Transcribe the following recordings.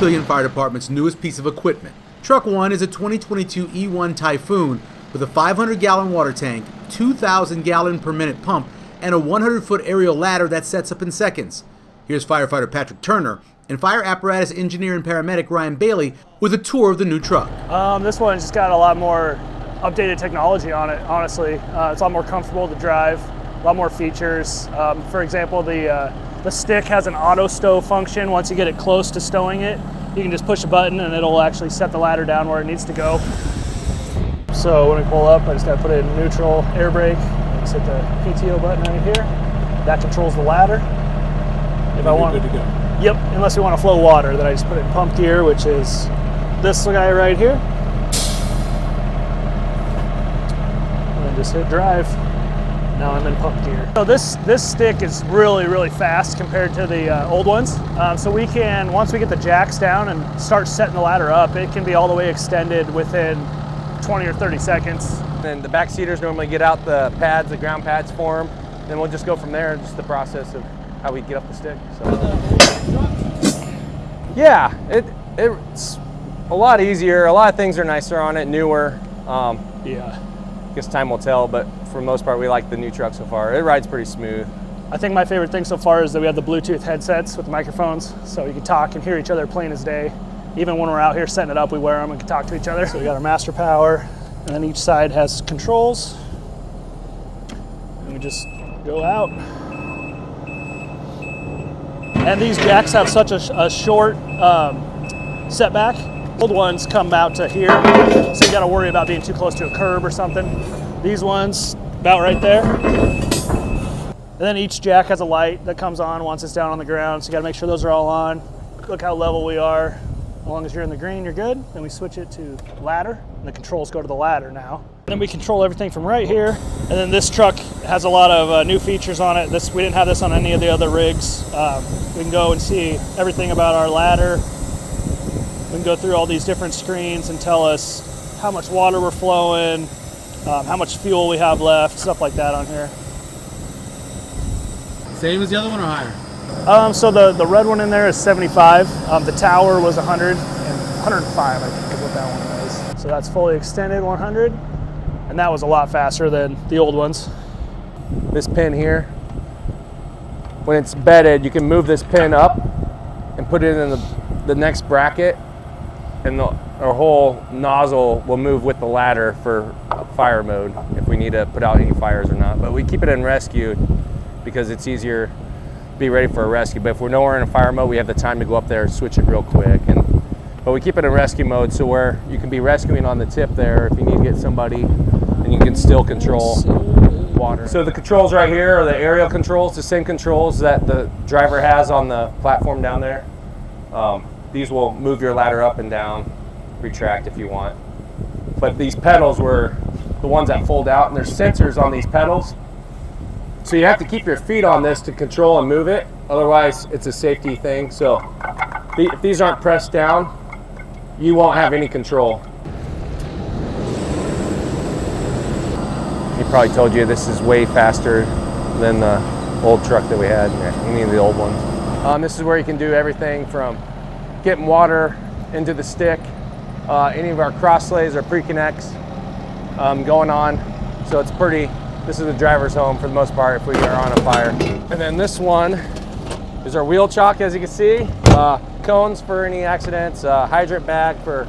Papillion Fire Department's newest piece of equipment. Truck 1 is a 2022 E-One Typhoon with a 500-gallon water tank, 2,000-gallon per minute pump, and a 100-foot aerial ladder that sets up in seconds. Here's firefighter Patrick Turner and fire apparatus engineer and paramedic Ryan Bailey with a tour of the new truck. This one's just got a lot more updated technology on it, honestly. It's a lot more comfortable to drive, a lot more features. For example, the stick has an auto stow function. Once you get it close to stowing it, you can just push a button and it'll actually set the ladder down where it needs to go. So when we pull up, I just gotta put it in neutral air brake. Just hit the PTO button right here. That controls the ladder. If I want, good to go. Yep, unless we want to flow water, then I just put it in pump gear, which is this guy right here. And then just hit drive. Now I'm in pump gear. So this stick is really, really fast compared to the old ones. So we can, once we get the jacks down and start setting the ladder up, it can be all the way extended within 20 or 30 seconds. And the back seaters normally get out the pads, the ground pads for them. Then we'll just go from there, just the process of how we get up the stick. So. Yeah, it's a lot easier. A lot of things are nicer on it, newer. Yeah. I guess time will tell, but for the most part, we like the new truck so far. It rides pretty smooth. I think my favorite thing so far is that we have the Bluetooth headsets with the microphones, so you can talk and hear each other plain as day. Even when we're out here setting it up, we wear them and can talk to each other. So we got our master power, and then each side has controls. And we just go out. And these jacks have such a short setback. Old ones come out to here, so you gotta worry about being too close to a curb or something. These ones, about right there. And then each jack has a light that comes on once it's down on the ground, so you gotta make sure those are all on. Look how level we are. As long as you're in the green, you're good. Then we switch it to ladder, and the controls go to the ladder now. Then we control everything from right here. And then this truck has a lot of new features on it. We didn't have this on any of the other rigs. We can go and see everything about our ladder. We can go through all these different screens and tell us how much water we're flowing, how much fuel we have left, stuff like that on here. Same as the other one or higher? So the red one in there is 75. The tower was 100 and 105, I think is what that one was. So that's fully extended 100. And that was a lot faster than the old ones. This pin here, when it's bedded, you can move this pin up and put it in the next bracket, and our whole nozzle will move with the ladder for fire mode if we need to put out any fires or not. But we keep it in rescue because it's easier to be ready for a rescue. But if we're nowhere in a fire mode, we have the time to go up there and switch it real quick. But we keep it in rescue mode, so where you can be rescuing on the tip there if you need to get somebody, and you can still control water. So the controls right here are the aerial controls, the same controls that the driver has on the platform down there. These will move your ladder up and down, retract if you want. But these pedals were the ones that fold out, and there's sensors on these pedals. So you have to keep your feet on this to control and move it. Otherwise, it's a safety thing. So if these aren't pressed down, you won't have any control. He probably told you this is way faster than the old truck that we had, any of the old ones. This is where you can do everything from getting water into the stick, any of our crosslays or pre-connects going on. So it's this is the driver's home for the most part if we are on a fire. And then this one is our wheel chock, as you can see. Cones for any accidents, hydrant bag for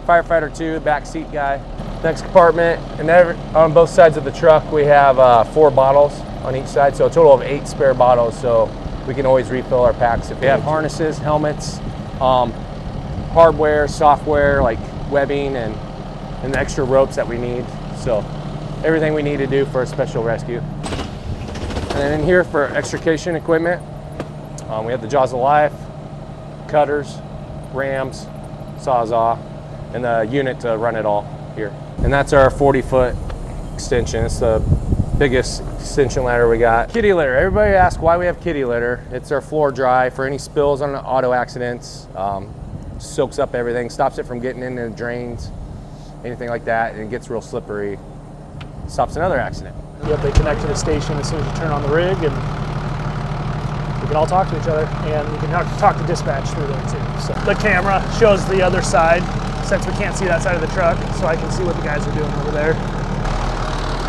firefighter 2, back seat guy. Next compartment, and on both sides of the truck we have 4 bottles on each side, so a total of 8 spare bottles, so we can always refill our packs. If we have harnesses, helmets, hardware, software like webbing and the extra ropes that we need, so everything we need to do for a special rescue. And then in here for extrication equipment, we have the jaws of life, cutters, rams, sawzall, and the unit to run it all here. And that's our 40-foot extension. It's the biggest extension ladder we got. Kitty litter. Everybody asks why we have kitty litter. It's our floor dry for any spills on auto accidents. Soaks up everything, stops it from getting into the drains, anything like that, and it gets real slippery. Stops another accident. Yep, they connect to the station as soon as you turn on the rig, and we can all talk to each other, and we can talk to dispatch through there too. So the camera shows the other side, since we can't see that side of the truck, so I can see what the guys are doing over there.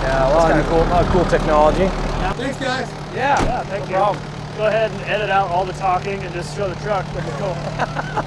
Yeah, well, That's cool. Cool technology. Thanks, guys. Yeah, thank you. Go ahead and edit out all the talking and just show the truck. That'd be cool.